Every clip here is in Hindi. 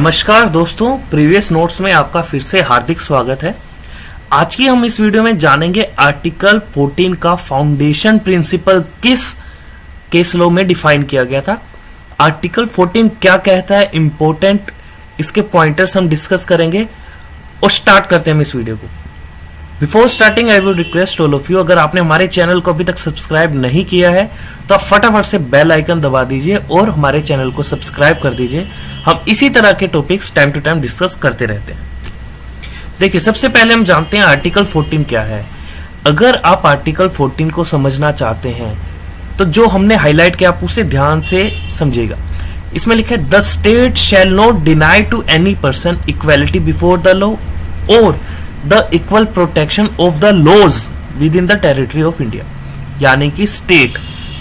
नमस्कार दोस्तों, प्रीवियस नोट्स में आपका फिर से हार्दिक स्वागत है। आज की हम इस वीडियो में जानेंगे आर्टिकल 14 का फाउंडेशन प्रिंसिपल किस केस लॉ में डिफाइन किया गया था। आर्टिकल 14 क्या कहता है, इंपॉर्टेंट इसके पॉइंटर्स हम डिस्कस करेंगे और स्टार्ट करते हैं हम इस वीडियो को। Before starting I would request all of you, अगर आपने हमारे चैनल को अभी तक सब्सक्राइब नहीं किया है तो आप फटाफट से बेल आइकन दबा दीजिए और हमारे चैनल को सब्सक्राइब कर दीजिए। हम इसी तरह के topics time to time discuss करते रहते हैं। देखिए, सबसे पहले हम जानते हैं आर्टिकल 14 क्या है। अगर आप आर्टिकल 14 को समझना चाहते हैं तो जो हमने हाईलाइट किया आप उसे ध्यान से समझिएगा। इसमें लिखा है the state shall not deny to any person equality before the law और the equal protection of the laws within the territory of India. यानी कि स्टेट,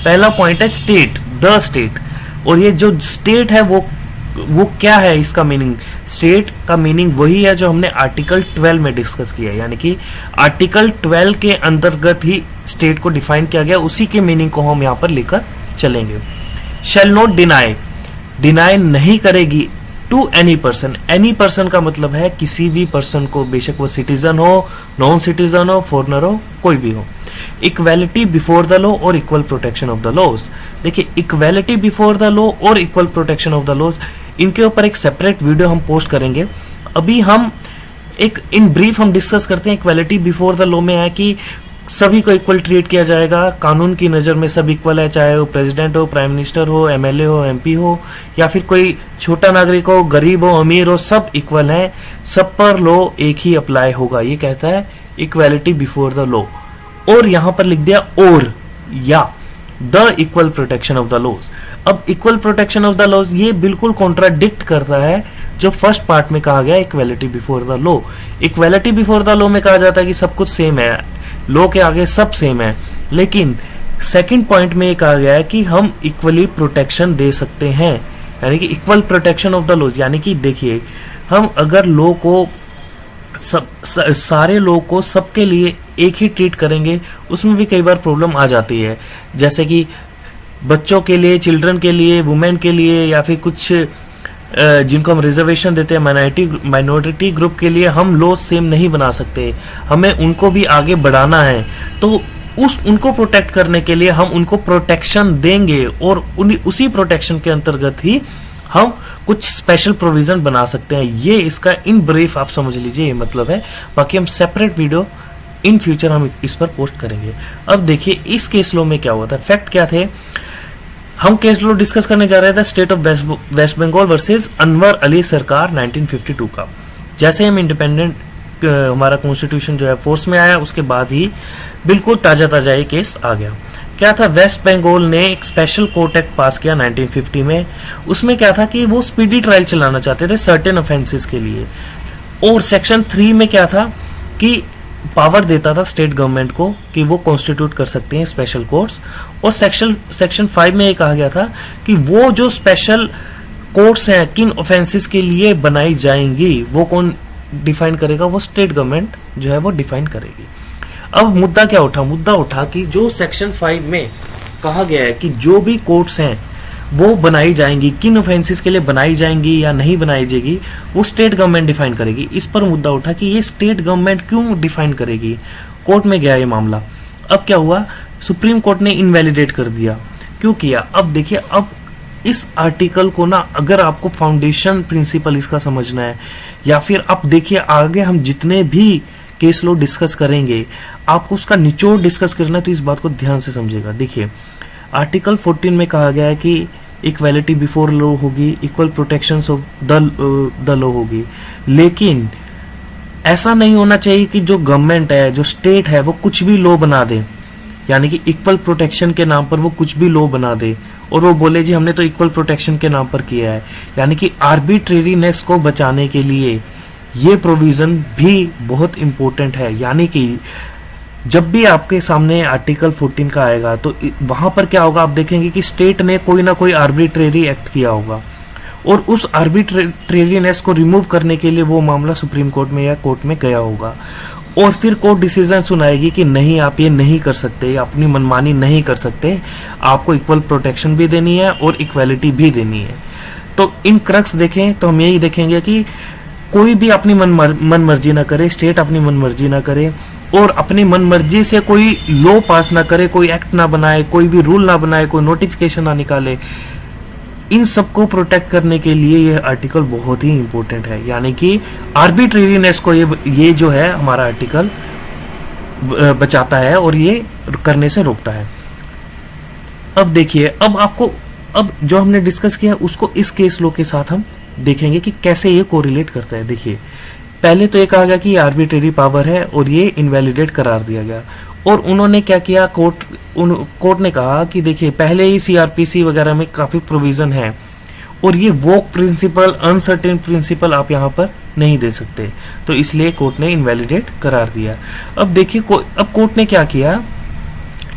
पहला पॉइंट है स्टेट, द स्टेट। और ये जो स्टेट है वो क्या है, इसका मीनिंग, स्टेट का मीनिंग वही है जो हमने आर्टिकल 12 में डिस्कस किया है। यानी कि आर्टिकल 12 के अंतर्गत ही स्टेट को डिफाइन किया गया, उसी के मीनिंग को हम यहां पर लेकर चलेंगे। शैल नॉट डिनाई, डिनाई नहीं करेगी to any person. Any person का मतलब है किसी भी पर्सन को, बेशक वो सिटीजन हो, नॉन सिटीजन हो, फॉरनर हो, कोई भी हो। इक्वालिटी बिफोर द लॉ और equal protection of the laws. देखिए, इक्वालिटी बिफोर द लॉ और equal protection of the laws, इनके ऊपर एक सेपरेट वीडियो हम पोस्ट करेंगे। अभी हम एक इन ब्रीफ हम डिस्कस करते हैं। इक्वालिटी बिफोर द लॉ में है कि सभी को इक्वल ट्रीट किया जाएगा, कानून की नजर में सब इक्वल है, चाहे वो प्रेसिडेंट हो, प्राइम मिनिस्टर हो, एमएलए हो, एमपी हो, या फिर कोई छोटा नागरिक हो, गरीब हो, अमीर हो, सब इक्वल है, सब पर लॉ एक ही अप्लाई होगा। ये कहता है इक्वालिटी बिफोर द लॉ। और यहां पर लिख दिया और या the equal protection of the laws. अब equal protection of the laws ये बिल्कुल कॉन्ट्राडिक्ट करता है जो फर्स्ट पार्ट में कहा गया equality before the law. Equality before the law में कहा जाता है कि सब कुछ सेम है, लॉ के आगे सब सेम है, लेकिन सेकंड पॉइंट में कहा गया है कि हम इक्वली प्रोटेक्शन दे सकते हैं, यानी कि equal protection of the laws. यानी कि देखिए, हम अगर लॉ को सारे लोग को सबके लिए एक ही ट्रीट करेंगे, उसमें भी कई बार प्रॉब्लम आ जाती है। जैसे कि बच्चों के लिए, चिल्ड्रन के लिए, वुमेन के लिए, या फिर कुछ जिनको हम रिजर्वेशन देते हैं माइनॉरिटी ग्रुप के लिए हम लॉ सेम नहीं बना सकते, हमें उनको भी आगे बढ़ाना है। तो उनको प्रोटेक्ट करने के लिए हम उनको प्रोटेक्शन देंगे और उसी प्रोटेक्शन के अंतर्गत ही हम कुछ स्पेशल प्रोविजन बना सकते हैं। ये इसका इन ब्रीफ आप समझ लीजिए, ये मतलब है। बाकी हम सेपरेट वीडियो इन फ्यूचर हम इस पर पोस्ट करेंगे। अब देखिए, इस केस लॉ में क्या हुआ था, फैक्ट क्या थे। हम केस लॉ डिस्कस करने जा रहे थे state of West Bengal versus Anwar Ali Sarkar 1952 का। जैसे हम इंडिपेंडेंट हमारा कॉन्स्टिट्यूशन जो है फोर्स में आया, उसके बाद ही बिल्कुल ताजा ये केस आ गया। क्या था, वेस्ट बंगाल ने एक स्पेशल कोर्ट एक्ट पास किया 1950 में। उसमें क्या था कि वो स्पीडी ट्रायल चलाना चाहते थे सर्टेन ऑफेंसेस के लिए। और सेक्शन 3 में क्या था कि पावर देता था स्टेट गवर्नमेंट को कि वो कॉन्स्टिट्यूट कर सकते हैं स्पेशल कोर्ट्स। और सेक्शन 5 में ये कहा गया था कि वो जो स्पेशल कोर्ट्स हैं किन ऑफेंसेस के लिए बनाई जाएंगी, वो कौन डिफाइन करेगा, वो स्टेट गवर्नमेंट जो है वो डिफाइन करेगी। अब मुद्दा क्या उठा, मुद्दा उठा कि जो सेक्शन 5 में कहा गया है कि जो भी कोर्ट्स हैं वो बनाई जाएंगी, किन ऑफेंसेस के लिए बनाई जाएंगी या नहीं बनाई जाएगी, वो स्टेट गवर्नमेंट डिफाइन करेगी। इस पर मुद्दा उठा कि ये स्टेट गवर्नमेंट क्यों डिफाइन करेगी। कोर्ट में गया ये मामला। अब क्या हुआ, सुप्रीम कोर्ट ने इनवैलिडेट कर दिया। क्यों किया, अब देखिए, अब इस आर्टिकल को ना, अगर आपको फाउंडेशन प्रिंसिपल इसका समझना है, या फिर आप देखिए आगे हम जितने भी केस लॉ डिस्कस करेंगे आपको उसका निचोड़ डिस्कस करना है, तो इस बात को ध्यान से समझिएगा। देखिए, आर्टिकल 14 में कहा गया है कि इक्वालिटी बिफोर लॉ होगी, equal protection of the law होगी, लेकिन ऐसा नहीं होना चाहिए कि जो गवर्नमेंट है, जो स्टेट है, वो कुछ भी लॉ बना दे, यानी कि इक्वल प्रोटेक्शन के नाम पर वो कुछ भी लॉ बना दे और वो बोले जी हमने तो इक्वल प्रोटेक्शन के नाम पर किया है। यानी कि आर्बिट्रेरीनेस को बचाने के लिए ये प्रोविजन भी बहुत इंपॉर्टेंट है। यानी कि जब भी आपके सामने आर्टिकल 14 का आएगा तो वहां पर क्या होगा, आप देखेंगे कि स्टेट ने कोई ना कोई आर्बिट्रेरी एक्ट किया होगा और उस आर्बिट्रेरीनेस को रिमूव करने के लिए वो मामला सुप्रीम कोर्ट में या कोर्ट में गया होगा और फिर कोर्ट डिसीजन सुनाएगी कि नहीं, आप ये नहीं कर सकते, अपनी मनमानी नहीं कर सकते, आपको इक्वल प्रोटेक्शन भी देनी है और इक्वालिटी भी देनी है। तो इन क्रक्स देखें तो हम यही देखेंगे कि कोई भी अपनी मन मर्जी ना करे, स्टेट अपनी मन मर्जी ना करे और अपनी मन मर्जी से कोई लॉ पास ना करे, कोई एक्ट ना बनाए, कोई भी रूल ना बनाए, कोई नोटिफिकेशन ना निकाले। इन सबको प्रोटेक्ट करने के लिए यह आर्टिकल बहुत ही इंपॉर्टेंट है, यानी कि आर्बिट्रेरीनेस को ये जो है हमारा आर्टिकल बचाता है और ये करने से रोकता है। अब देखिए, अब जो हमने डिस्कस किया उसको इस केस लॉ के साथ हम देखेंगे कि कैसे ये कोरिलेट करता है। देखिए, पहले तो ये कहा गया कि ये आर्बिट्रेरी पावर है और ये इनवैलिडेट करार दिया गया, और उन्होंने क्या किया, कोर्ट ने कहा कि देखिए पहले ही सीआरपीसी वगैरह में काफी प्रोविजन है और ये वोक प्रिंसिपल, अनसर्टेन प्रिंसिपल आप यहाँ पर नहीं दे सकते, तो इसलिए कोर्ट ने इनवैलिडेट करार दिया। अब देखिए अब कोर्ट ने क्या किया,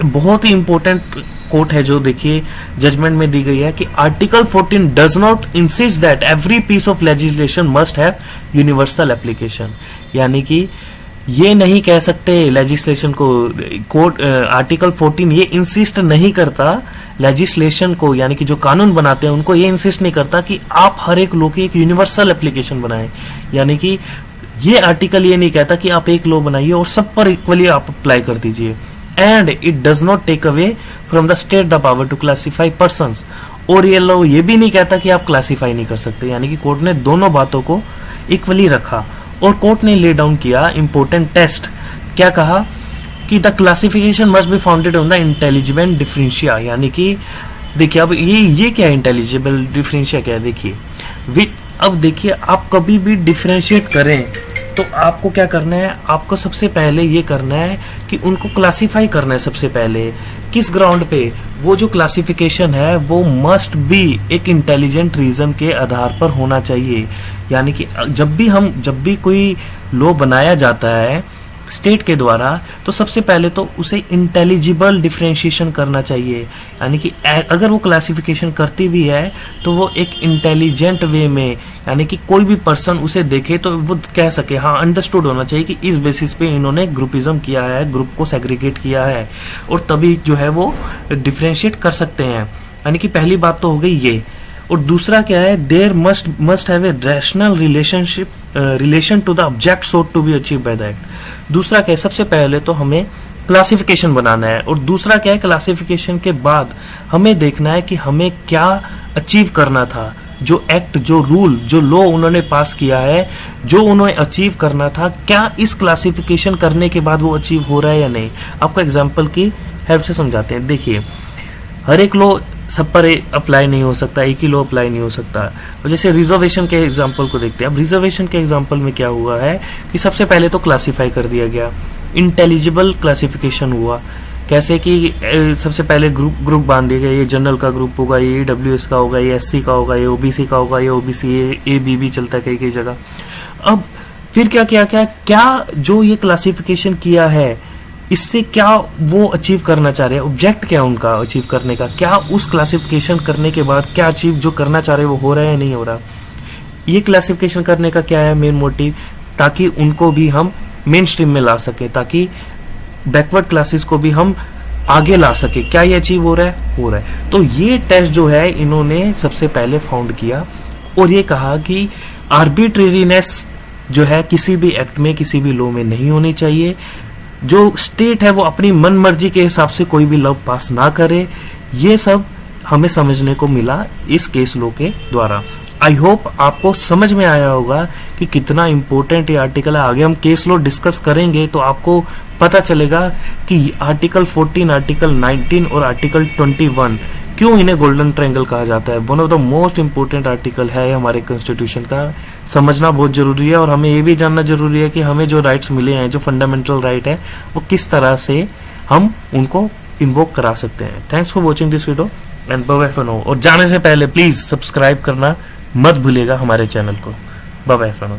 बहुत ही इंपॉर्टेंट कोट है जो देखिए जजमेंट में दी गई है कि article 14 does not insist that every piece of legislation must have universal application, यानी कि ये नहीं कह सकते लेजिस्लेशन को, कोर्ट आर्टिकल 14 ये इंसिस्ट नहीं करता लेजिस्लेशन को, यानी कि जो कानून बनाते हैं उनको ये इंसिस्ट नहीं करता कि आप हर एक लॉ की एक यूनिवर्सल एप्लीकेशन बनाएं, यानी कि ये आर्टिकल ये नहीं कहता कि आप एक लॉ बनाइए और सब पर इक्वली आप अप्लाई कर दीजिए। And it does not take away from the state the power to classify persons, और ये लॉ ये भी नहीं कहता कि आप क्लासिफाई नहीं कर सकते, यानी कि कोर्ट ने दोनों बातों को इक्वली रखा। और कोर्ट ने ले डाउन किया इंपॉर्टेंट टेस्ट, क्या कहा कि the classification must be founded on the intelligible differentia, यानी कि देखिए अब ये क्या है, इंटेलिजिबल डिफरेंशिया क्या है, देखिए अब देखिए आप कभी भी डिफरेंशिएट करें तो आपको क्या करना है, आपको सबसे पहले ये करना है कि उनको क्लासिफाई करना है। सबसे पहले किस ग्राउंड पे, वो जो क्लासिफिकेशन है वो मस्ट बी एक इंटेलिजेंट रीजन के आधार पर होना चाहिए, यानी कि जब भी कोई लॉ बनाया जाता है स्टेट के द्वारा तो सबसे पहले तो उसे इंटेलिजिबल डिफरेंशिएशन करना चाहिए, यानी कि अगर वो क्लासिफिकेशन करती भी है तो वो एक इंटेलिजेंट वे में, यानी कि कोई भी पर्सन उसे देखे तो वो कह सके हाँ अंडरस्टूड होना चाहिए कि इस बेसिस पे इन्होंने ग्रुपिज्म किया है, ग्रुप को सेग्रीगेट किया है, और तभी जो है वो डिफरेंशिएट कर सकते हैं। यानी कि पहली बात तो हो गई ये। और दूसरा क्या है, there must have a rational relation to the object sought to be achieve by the act. दूसरा क्या है, सबसे पहले तो हमें क्लासिफिकेशन बनाना है, और दूसरा क्या है, क्लासिफिकेशन के बाद हमें देखना है कि हमें क्या अचीव करना था, जो एक्ट, जो रूल, जो लॉ उन्होंने पास किया है, जो उन्होंने अचीव करना था, क्या इस क्लासिफिकेशन करने के बाद वो अचीव हो रहा है या नहीं। आपको एग्जाम्पल की हेल्प से समझाते हैं। देखिए, हर एक लॉ सब पर अप्लाई नहीं हो सकता, एक ही लॉ अप्लाई नहीं हो सकता। और जैसे रिजर्वेशन के एग्जांपल को देखते हैं। अब रिजर्वेशन के एग्जांपल में क्या हुआ है कि सबसे पहले तो क्लासिफाई कर दिया गया, इंटेलिजिबल क्लासिफिकेशन हुआ। कैसे कि सबसे पहले ग्रुप बांध दिए गए, ये जनरल का ग्रुप होगा, ये ईडब्ल्यूएस का होगा, ये एससी का होगा, ये ओबीसी का होगा, ये ओबीसी ए बी भी चलता है कई जगह। अब फिर क्या जो ये क्लासिफिकेशन किया है इससे क्या वो अचीव करना चाह रहे हैं, ऑब्जेक्ट क्या उनका अचीव करने का, क्या उस क्लासिफिकेशन करने के बाद क्या अचीव जो करना चाह रहे हैं वो हो रहा है या नहीं हो रहा। ये क्लासिफिकेशन करने का क्या है मेन मोटिव, ताकि उनको भी हम मेन स्ट्रीम में ला सके, ताकि बैकवर्ड क्लासेस को भी हम आगे ला सके। क्या ये अचीव हो रहा है, हो रहा है। तो ये टेस्ट जो है इन्होंने सबसे पहले फाउंड किया और ये कहा कि आर्बिट्रेरीनेस जो है किसी भी एक्ट में, किसी भी लॉ में नहीं होनी चाहिए। जो स्टेट है वो अपनी मन मर्जी के हिसाब से कोई भी लॉ पास ना करे। ये सब हमें समझने को मिला इस केस लॉ के द्वारा। आई होप आपको समझ में आया होगा कि कितना इंपॉर्टेंट ये आर्टिकल है। आगे हम केस लॉ डिस्कस करेंगे तो आपको पता चलेगा कि आर्टिकल 14, आर्टिकल 19 और आर्टिकल 21 क्यों इन्हें गोल्डन ट्रायंगल कहा जाता है। One of the most important article है हमारे कॉन्स्टिट्यूशन का, समझना बहुत जरूरी है। और हमें ये भी जानना जरूरी है कि हमें जो राइट्स मिले हैं, जो फंडामेंटल राइट है, वो किस तरह से हम उनको इन्वोक करा सकते हैं। Thanks for watching this video and bye bye for now. और जाने से पहले प्लीज सब्सक्राइब करना मत भूलिएगा हमारे चैनल को। Bye bye for now.